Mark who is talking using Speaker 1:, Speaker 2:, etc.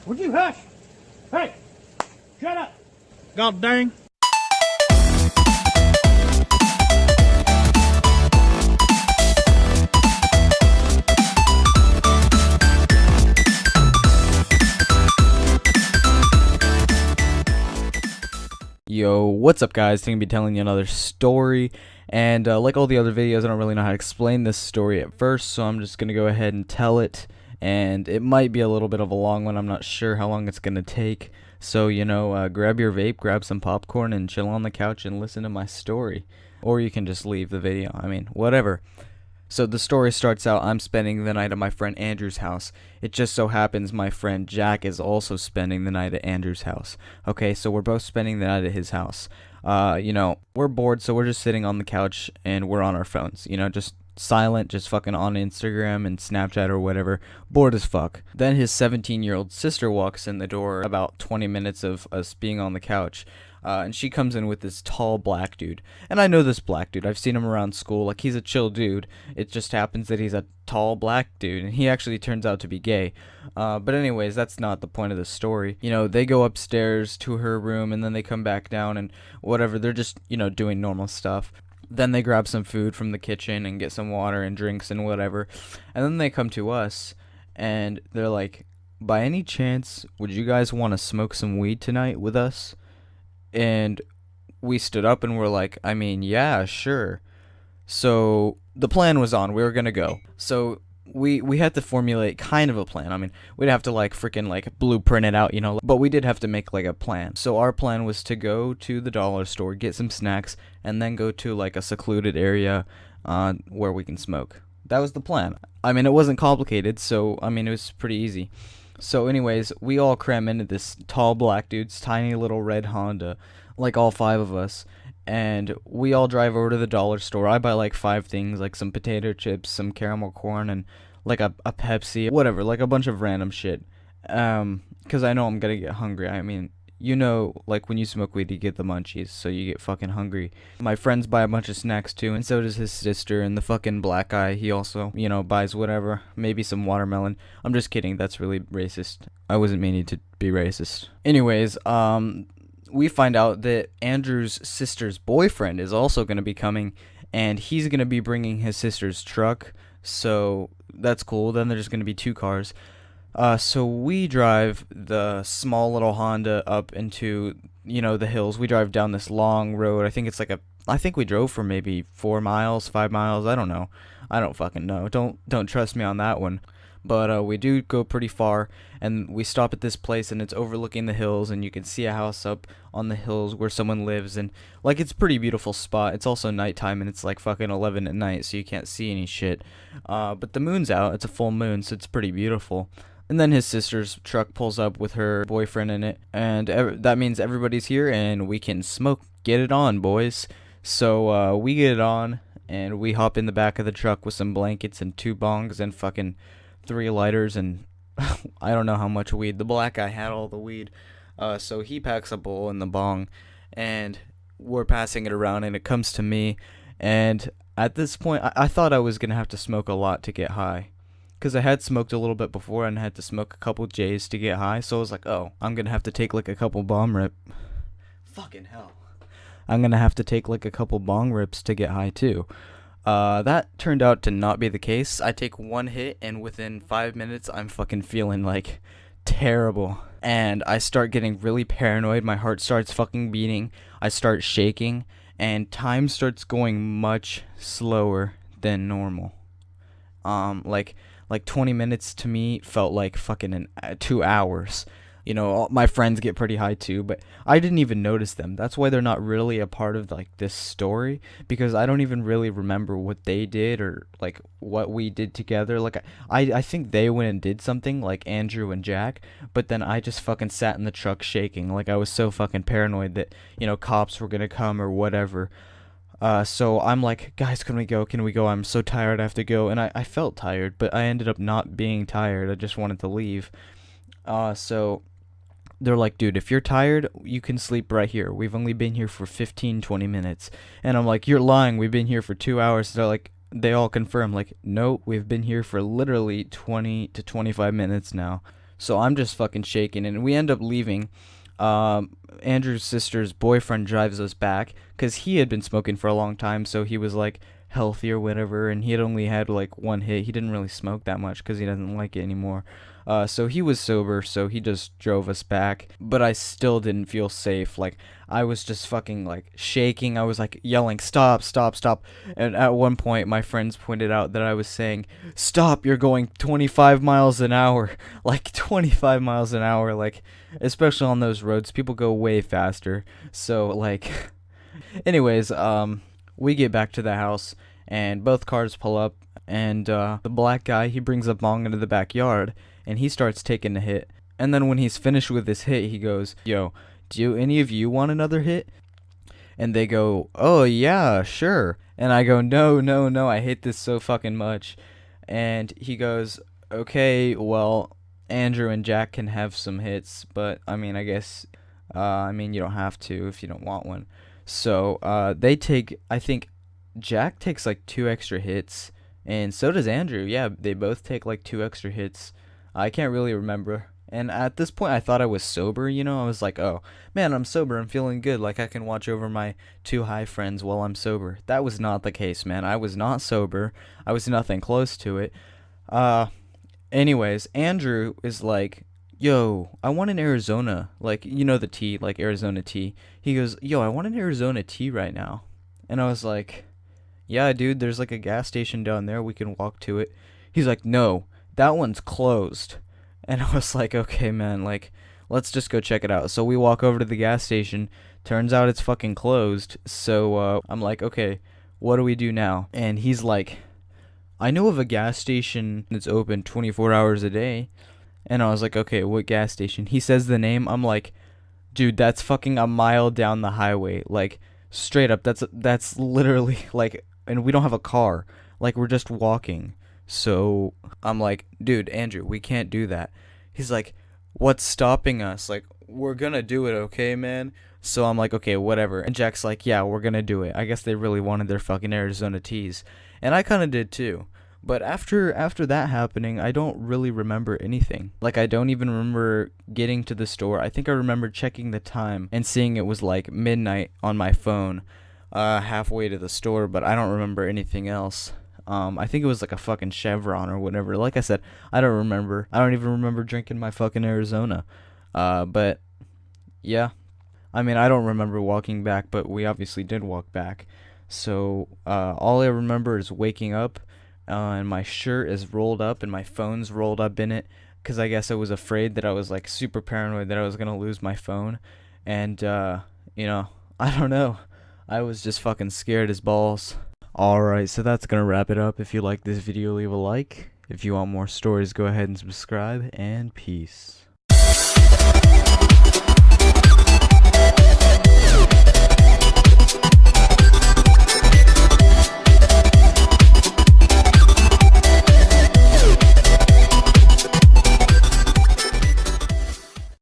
Speaker 1: Would you hush? Hey, shut up. God dang.
Speaker 2: Yo, what's up guys? Today I'm going to be telling you another story, and like all the other videos, I don't really know how to explain this story at first, so I'm just going to go ahead and tell it, and it might be a little bit of a long one. I'm not sure how long it's going to take, so grab your vape, grab some popcorn, and chill on the couch and listen to my story, or you can just leave the video, whatever. So the story starts out, I'm spending the night at my friend Andrew's house. It just so happens my friend Jack is also spending the night at Andrew's house. Okay, so we're both spending the night at his house. We're bored, so we're just sitting on the couch and we're on our phones. Just silent, just fucking on Instagram and Snapchat or whatever. Bored as fuck. Then his 17-year-old sister walks in the door about 20 minutes of us being on the couch. And she comes in with this tall black dude. And I know this black dude. I've seen him around school. Like, he's a chill dude. It just happens that he's a tall black dude. And he actually turns out to be gay. But anyways, that's not the point of the story. They go upstairs to her room and then they come back down and whatever. They're just, doing normal stuff. Then they grab some food from the kitchen and get some water and drinks and whatever. And then they come to us and they're like, by any chance, would you guys want to smoke some weed tonight with us? And we stood up and we're like, yeah, sure. So the plan was on. We were going to go. So we had to formulate kind of a plan. We'd have to freaking blueprint it out, but we did have to make a plan. So our plan was to go to the dollar store, get some snacks, and then go to a secluded area where we can smoke. That was the plan. It wasn't complicated, so it was pretty easy. So anyways, we all cram into this tall black dude's tiny little red Honda, all 5 of us, and we all drive over to the dollar store. I buy 5 things, some potato chips, some caramel corn, and a Pepsi, whatever, a bunch of random shit, because I know I'm gonna get hungry. When you smoke weed, you get the munchies, so you get fucking hungry. My friends buy a bunch of snacks too, and so does his sister, and the fucking black guy, he also, buys whatever, maybe some watermelon. I'm just kidding, that's really racist. I wasn't meaning to be racist. Anyways, we find out that Andrew's sister's boyfriend is also going to be coming, and he's going to be bringing his sister's truck, so that's cool. Then there's going to be 2 cars. So we drive the small little Honda up into, the hills. We drive down this long road. I think we drove for maybe 4 miles, 5 miles. I don't know. I don't fucking know. Don't trust me on that one. But we do go pretty far, and we stop at this place, and it's overlooking the hills, and you can see a house up on the hills where someone lives, and it's a pretty beautiful spot. It's also nighttime, and it's fucking 11 at night, so you can't see any shit. But the moon's out. It's a full moon, so it's pretty beautiful. And then his sister's truck pulls up with her boyfriend in it, and that means everybody's here, and we can smoke. Get it on, boys. So we get it on, and we hop in the back of the truck with some blankets and 2 bongs and fucking 3 lighters and I don't know how much weed. The black guy had all the weed, so he packs a bowl and the bong, and we're passing it around, and it comes to me, and at this point I thought I was gonna have to smoke a lot to get high, because I had smoked a little bit before and had to smoke a couple J's to get high, so I was like, oh, I'm gonna have to take a couple bomb rip. Fucking hell. I'm gonna have to take a couple bong rips to get high too. That turned out to not be the case. I take 1 hit, and within 5 minutes, I'm fucking feeling terrible. And I start getting really paranoid. My heart starts fucking beating. I start shaking, and time starts going much slower than normal. 20 minutes to me felt like fucking 2 hours. All my friends get pretty high too, but I didn't even notice them. That's why they're not really a part of this story, because I don't even really remember what they did or what we did together. I think they went and did something, Andrew and Jack, but then I just fucking sat in the truck shaking. I was so fucking paranoid that cops were gonna come or whatever. So I'm like, guys, can we go? I'm so tired, I have to go. And I felt tired, but I ended up not being tired. I just wanted to leave. So they're like, dude, if you're tired, you can sleep right here. We've only been here for 15-20 minutes. And I'm like, you're lying. We've been here for 2 hours. They're like, they all confirm, no, we've been here for literally 20 to 25 minutes now. So I'm just fucking shaking, and we end up leaving. Andrew's sister's boyfriend drives us back because he had been smoking for a long time, so he was like healthy or whatever, and he had only had like one hit. He didn't really smoke that much because he doesn't like it anymore. So he was sober, so he just drove us back. But I still didn't feel safe. Like, I was just fucking like shaking. I was like yelling, "Stop, stop, stop." And at one point, my friends pointed out that I was saying, "Stop, you're going 25 miles an hour." Like 25 miles an hour. Like, especially on those roads, people go way faster. So like, anyways, we get back to the house, and both cars pull up, and the black guy, he brings a bong into the backyard, and he starts taking a hit. And then when he's finished with his hit, he goes, "Yo, do any of you want another hit?" And they go, "Oh yeah, sure." And I go, "No, no, no, I hate this so fucking much." And he goes, "Okay, well, Andrew and Jack can have some hits, but I mean, I guess, you don't have to if you don't want one." So they take, I think Jack takes like 2 extra hits, and so does Andrew. Yeah, they both take like 2 extra hits. I can't really remember. And at this point, I thought I was sober, you know? I was like, oh, man, I'm sober. I'm feeling good. Like, I can watch over my 2 high friends while I'm sober. That was not the case, man. I was not sober. I was nothing close to it. Anyways, Andrew is like, "Yo, I want an Arizona." Like, you know the tea, like Arizona tea. He goes, "Yo, I want an Arizona tea right now." And I was like, "Yeah, dude, there's like a gas station down there. We can walk to it." He's like, "No, that one's closed." And I was like, "Okay, man, like, let's just go check it out." So we walk over to the gas station. Turns out it's fucking closed. So I'm like, "Okay, what do we do now?" And he's like, "I know of a gas station that's open 24 hours a day." And I was like, "Okay, what gas station?" He says the name. I'm like, "Dude, that's fucking a mile down the highway. Like, straight up, that's literally like, and we don't have a car. Like, we're just walking." So I'm like, "Dude, Andrew, we can't do that." He's like, "What's stopping us? Like, we're gonna do it, okay, man?" So I'm like, "Okay, whatever." And Jack's like, "Yeah, we're gonna do it." I guess they really wanted their fucking Arizona teas. And I kinda did too. But after that happening, I don't really remember anything. Like, I don't even remember getting to the store. I think I remember checking the time and seeing it was like midnight on my phone, halfway to the store, but I don't remember anything else. I think it was like a fucking Chevron or whatever. Like I said, I don't remember. I don't even remember drinking my fucking Arizona. But yeah, I mean, I don't remember walking back, but we obviously did walk back. So all I remember is waking up, and my shirt is rolled up and my phone's rolled up in it, because I guess I was afraid that I was like super paranoid that I was gonna lose my phone. And you know, I don't know, I was just fucking scared as balls. Alright, so that's gonna wrap it up. If you like this video, leave a like. If you want more stories, go ahead and subscribe, and peace.